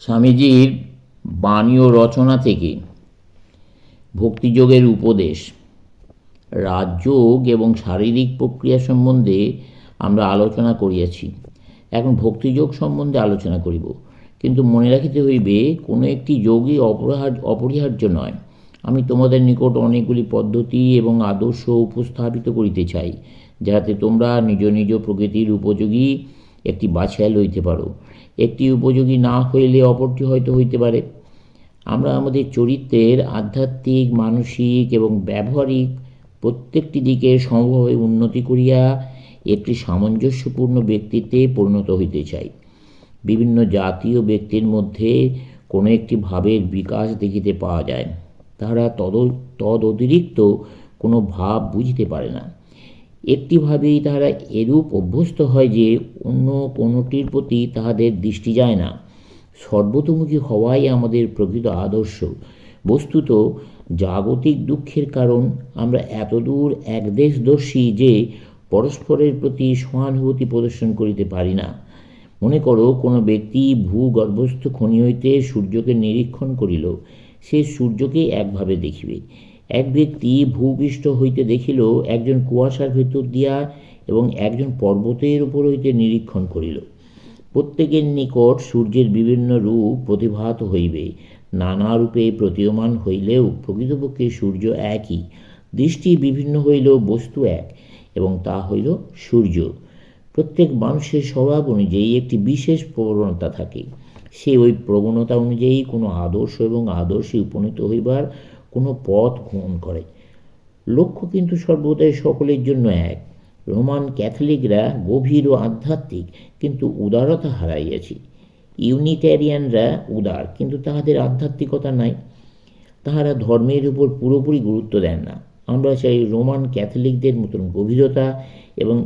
স্বামীজির বাণী ও রচনা থেকে ভক্তিযোগের উপদেশ, রাজযোগ এবং শারীরিক প্রক্রিয়া সম্বন্ধে আমরা আলোচনা করিয়াছি। এখন ভক্তিযোগ সম্বন্ধে আলোচনা করিব। কিন্তু মনে রাখিতে হইবে, কোনো একটি যোগই অপরিহার্য নয়। আমি তোমাদের নিকট অনেকগুলি পদ্ধতি এবং আদর্শ উপস্থাপিত করিতে চাই, যাহাতে তোমরা নিজ নিজ প্রকৃতির উপযোগী একটি বাছিয়া লইতে পারো। একটি উপযোগী না হইলে অপরটি হয়তো হইতে পারে। আমরা আমাদের চরিত্রের আধ্যাত্মিক, মানসিক এবং ব্যবহারিক প্রত্যেকটি দিকে সমভাবে উন্নতি করিয়া একটি সামঞ্জস্যপূর্ণ ব্যক্তিত্বে পরিণত হইতে চাই। বিভিন্ন জাতীয় ব্যক্তির মধ্যে কোনো একটি ভাবের বিকাশ দেখিতে পাওয়া যায়। তাহারা তদ অতিরিক্ত কোনো ভাব বুঝিতে পারে না। একটি ভাবেই তাহারা এরূপ অভ্যস্ত হয় যে অন্য কোনোটির প্রতি তাহাদের দৃষ্টি যায় না। সর্বতোমুখী হওয়াই আমাদের প্রকৃত আদর্শ। বস্তুত জাগতিক দুঃখের কারণ আমরা এতদূর একদেশদর্শী যে পরস্পরের প্রতি সহানুভূতি প্রদর্শন করিতে পারি না। মনে করো, কোনো ব্যক্তি ভূগর্ভস্থ খনি হইতে সূর্যকে নিরীক্ষণ করিল। সে সূর্যকে একভাবে দেখিবে। এক ব্যক্তি ভূপৃষ্ঠ হইতে দেখিল একজন কুয়াশার ভেতর দিয়া এবং একজন পর্বতের উপর হইতে নিরীক্ষণ করিল। প্রত্যেকের নিকট সূর্যের বিভিন্ন রূপ প্রতিভাত হইবে। নানা রূপে প্রতীয়মান হইলেও প্রকৃতপক্ষে সূর্য একই। দৃষ্টি বিভিন্ন হইলেও বস্তু এক, এবং তা হইল সূর্য। প্রত্যেক মানুষের স্বভাব অনুযায়ী একটি বিশেষ প্রবণতা থাকে। সে ওই প্রবণতা অনুযায়ী কোনো আদর্শ এবং আদর্শে উপনীত হইবার কোনো পথ গ্রহণ করে। লক্ষ্য কিন্তু সর্বদাই সকলের জন্য এক। রোমান ক্যাথলিকরা গভীর ও আধ্যাত্মিক, কিন্তু উদারতা হারাইয়াছে। ইউনিটেরিয়ানরা উদার, কিন্তু তাহাদের আধ্যাত্মিকতা নাই। তাহারা ধর্মের উপর পুরোপুরি গুরুত্ব দেন না। আমরা চাই রোমান ক্যাথলিকদের মতন গভীরতা এবং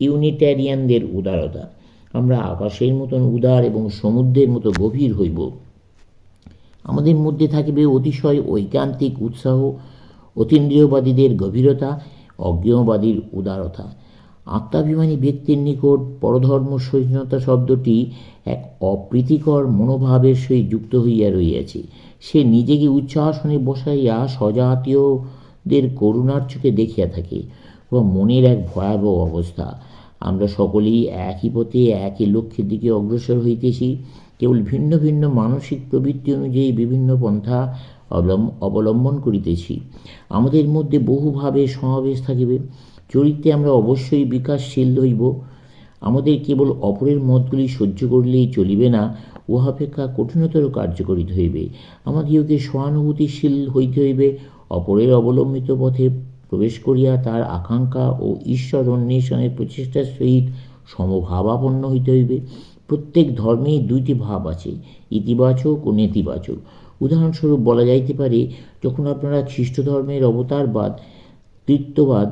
ইউনিটেরিয়ানদের উদারতা। আমরা আকাশের মতন উদার এবং সমুদ্রের মতো গভীর হইব। আমাদের মধ্যে থাকিবে অতিশয় ঐকান্তিক উৎসাহ, অতীন্দ্রিয়বাদীদের গভীরতা, অজ্ঞেয়বাদীর উদারতা। আত্মাভিমানী ব্যক্তির নিকট পরধর্ম সহিষ্ণুতা শব্দটি এক অপ্রীতিকর মনোভাবের সহিত যুক্ত হইয়া রহিয়াছে। সে নিজেকে উচ্চাসনে বসাইয়া স্বজাতীয়দের করুণার চোখে দেখিয়া থাকে। ও মনের এক ভয়াবহ অবস্থা। আমরা সকলেই একই পথে একই লক্ষ্যের দিকে অগ্রসর হইতেছি, কেবল ভিন্ন ভিন্ন মানসিক প্রবৃত্তি অনুযায়ী বিভিন্ন পন্থা অবলম্বন করিতেছি। আমাদের মধ্যে বহুভাবে সমাবেশ থাকিবে। চরিত্রে আমরা অবশ্যই বিকাশশীল হইব। আমাদের কেবল অপরের মতগুলি সহ্য করিলেই চলিবে না, উহা অপেক্ষা কঠিনতর কার্য করিতে হইবে। আমাদিগকে সহানুভূতিশীল হইতে হইবে। অপরের অবলম্বিত পথে প্রবেশ করিয়া তার আকাঙ্ক্ষা ও ঈশ্বর অন্বেষণের প্রচেষ্টার সহিত সমভাবাপন্ন হইতে হইবে। প্রত্যেক ধর্মেই দুইটি ভাব আছে, ইতিবাচক ও নেতিবাচক। উদাহরণস্বরূপ বলা যাইতে পারে, যখন আপনারা খ্রিস্ট ধর্মের অবতারবাদ, তৃত্ববাদ,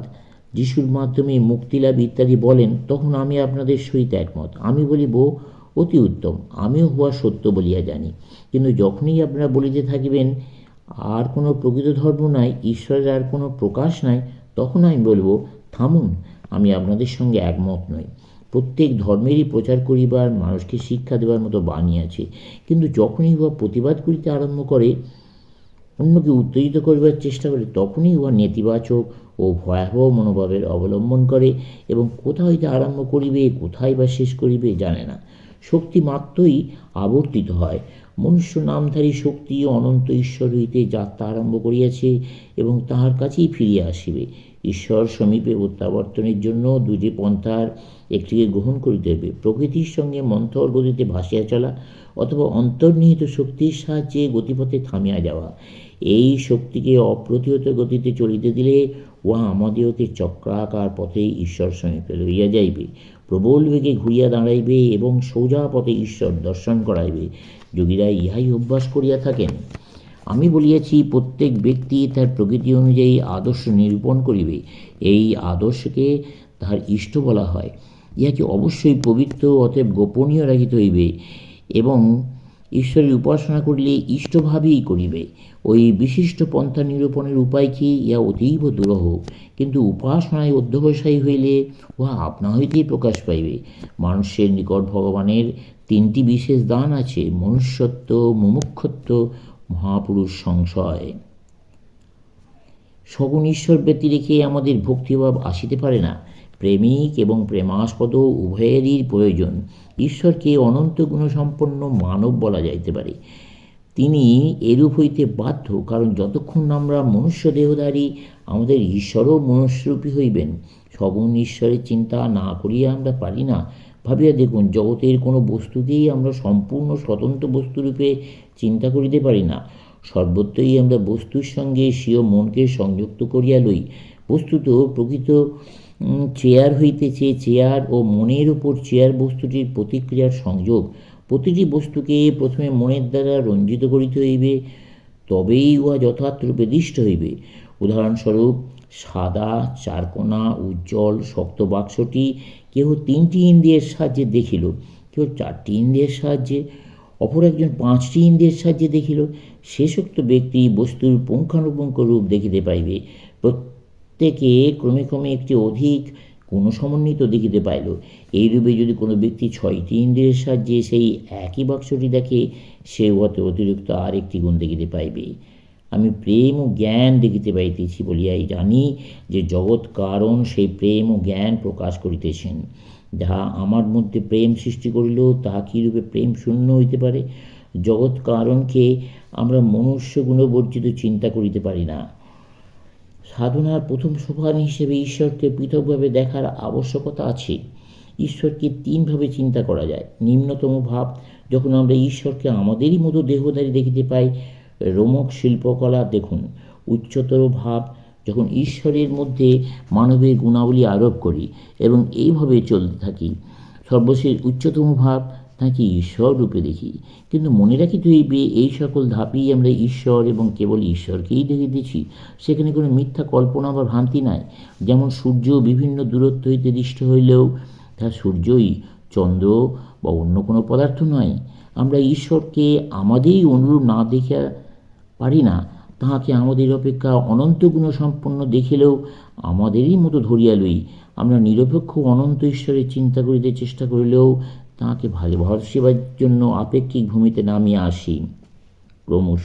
যিশুর মাধ্যমে মুক্তিলাভ ইত্যাদি বলেন, তখন আমি আপনাদের সহিত একমত। আমি বলিব, অতি উত্তম, আমিও উহা সত্য বলিয়া জানি। কিন্তু যখনই আপনারা বলিতে থাকিবেন আর কোনো প্রকৃত ধর্ম নাই, ঈশ্বরের আর কোনো প্রকাশ নাই, তখন আমি বলব, থামুন, আমি আপনাদের সঙ্গে একমত নই। প্রত্যেক ধর্মেরই প্রচার করিবার, মানুষকে শিক্ষা দেওয়ার মতো বাণী আছে। কিন্তু যখনই উহা প্রতিবাদ করিতে আরম্ভ করে, অন্যকে উত্তেজিত করিবার চেষ্টা করে, তখনই উহা নেতিবাচক ও ভয়াবহ মনোভাবের অবলম্বন করে এবং কোথা হইতে আরম্ভ করিবে, কোথায় বা শেষ করিবে জানে না। শক্তি মাত্রই আবর্তিত হয়। মনুষ্য নামধারী শক্তি অনন্ত ঈশ্বর হইতে যাত্রা আরম্ভ করিয়াছে এবং তাহার কাছেই ফিরিয়া আসিবে। ঈশ্বর সমীপে প্রত্যাবর্তনের জন্য দুটি পন্থার একটিকে গ্রহণ করিতে হইবে: প্রকৃতির সঙ্গে মন্থর গতিতে ভাসিয়া চলা, অথবা অন্তর্নিহিত শক্তির সাহায্যে গতিপথে থামিয়া যাওয়া। এই শক্তিকে অপ্রতিহত গতিতে চলিতে দিলে উহা আমাদিগকে চক্রাকার পথে ঈশ্বর সমীপে লইয়া যাইবে, প্রবল বেগে ঘুরিয়া দাঁড়াইবে এবং সোজা পথে ঈশ্বর দর্শন করাইবে। যোগীরা ইহাই অভ্যাস করিয়া থাকেন। আমি বলিয়াছি, প্রত্যেক ব্যক্তি তার প্রকৃতি অনুযায়ী আদর্শ নিরূপণ করিবে। এই আদর্শকে তাহার ইষ্ট বলা হয়। ইহাকে অবশ্যই পবিত্র, অতএব গোপনীয় রাখিতে হইবে এবং ঈশ্বরের উপাসনা করিলে ইষ্টভাবেই করিবে। ওই বিশিষ্ট পন্থা নিরূপণের উপায় কি, ইহা অতীব দুরূহ। কিন্তু উপাসনায় অধ্যবসায়ী হইলে উহা আপনা হইতেই প্রকাশ পাইবে। মানুষের নিকট ভগবানের তিনটি বিশেষ দান আছে: মনুষ্যত্ব, মুমুক্ষত্ব, মহাপুরুষ সংশয়। সগুণ ঈশ্বর ব্যতি রেখে আমাদের ভক্তিভাব আসিতে পারে না। প্রেমিক এবং প্রেমাস্পদ উভয়েরই প্রয়োজন। ঈশ্বরকে অনন্ত গুণসম্পন্ন মানব বলা যাইতে পারে। তিনি এরূপ হইতে বাধ্য, কারণ যতক্ষণ আমরা মনুষ্য দেহধারী, আমাদের ঈশ্বরও মনুষ্যরূপী হইবেন। সগুণ ঈশ্বরের চিন্তা না করিয়া আমরা পারি না। ভাবিয়া দেখুন, জগতের কোনো বস্তুকেই আমরা সম্পূর্ণ স্বতন্ত্র বস্তুরূপে চিন্তা করিতে পারি না। সর্বত্রই আমরা বস্তুর সঙ্গে স্বীয় মনকে সংযুক্ত করিয়া লই। বস্তুত প্রকৃত চেয়ার হইতেছে চেয়ার ও মনের উপর চেয়ার বস্তুটির প্রতিক্রিয়ার সংযোগ। প্রতিটি বস্তুকে প্রথমে মনের দ্বারা রঞ্জিত করিতে হইবে, তবেই উহা যথার্থরূপে দৃষ্ট হইবে। উদাহরণস্বরূপ, সাদা, চারকোনা, উজ্জ্বল, শক্ত বাক্সটি কেহ 3টি ইন্দ্রিয়ের সাহায্যে দেখিল, কেউ 4টি ইন্দ্রিয়ের সাহায্যে, অপর একজন 5টি ইন্দ্রিয়ের সাহায্যে দেখিল। শেষোক্ত ব্যক্তি বস্তুর পুঙ্খানুপুঙ্খ রূপ দেখিতে পাইবে। প্রত্যেকে ক্রমে ক্রমে একটি অধিক গুণসমন্বিত দেখিতে পাইল। এইরূপে যদি কোনো ব্যক্তি 6টি ইন্দ্রিয়ের সাহায্যে সেই একই বাক্সটি দেখে, সে উহাতে অতিরিক্ত আর একটি গুণ দেখিতে পাইবে। আমি প্রেম ও জ্ঞান দেখিতে পাইতেছি বলিয়াই জানি যে জগৎ কারণ সেই প্রেম ও জ্ঞান প্রকাশ করিতেছেন। যাহা আমার মধ্যে প্রেম সৃষ্টি করিল, তাহা কীরূপে প্রেম শূন্য হইতে পারে? জগৎ কারণকে আমরা মনুষ্য গুণবর্জিত চিন্তা করিতে পারি না। সাধনার প্রথম সোপান হিসেবে ঈশ্বরকে পৃথকভাবে দেখার আবশ্যকতা আছে। ঈশ্বরকে 3ভাবে চিন্তা করা যায়। নিম্নতম ভাব, যখন আমরা ঈশ্বরকে আমাদেরই মতো দেহধারী দেখিতে পাই, রোমক শিল্পকলা দেখুন। উচ্চতর ভাব, যখন ঈশ্বরের মধ্যে মানবের গুণাবলী আরোপ করি এবং এইভাবে চলতে থাকি। সর্বশেষ উচ্চতম ভাব, তাকে ঈশ্বর রূপে দেখি। কিন্তু মনে রাখিতে হইবে, এই সকল ধাপেই আমরা ঈশ্বর এবং কেবল ঈশ্বরকেই দেখিতেছি। সেখানে কোনো মিথ্যা কল্পনা বা ভ্রান্তি নাই। যেমন সূর্য বিভিন্ন দূরত্ব হইতে দৃষ্ট হইলেও তা সূর্যই, চন্দ্র বা অন্য কোনো পদার্থ নয়। আমরা ঈশ্বরকে আমাদেরই অনুরূপ না দেখিয়া পারি না। তাহাকে আমাদের অপেক্ষা অনন্ত গুণসম্পন্ন দেখিলেও আমাদেরই মতো ধরিয়া লই। আমরা নিরপেক্ষ অনন্ত ঈশ্বরের চিন্তা করিতে চেষ্টা করিলেও তাঁকে ভালোবাসিবার জন্য আপেক্ষিক ভূমিতে নামিয়া আসি ক্রমশ।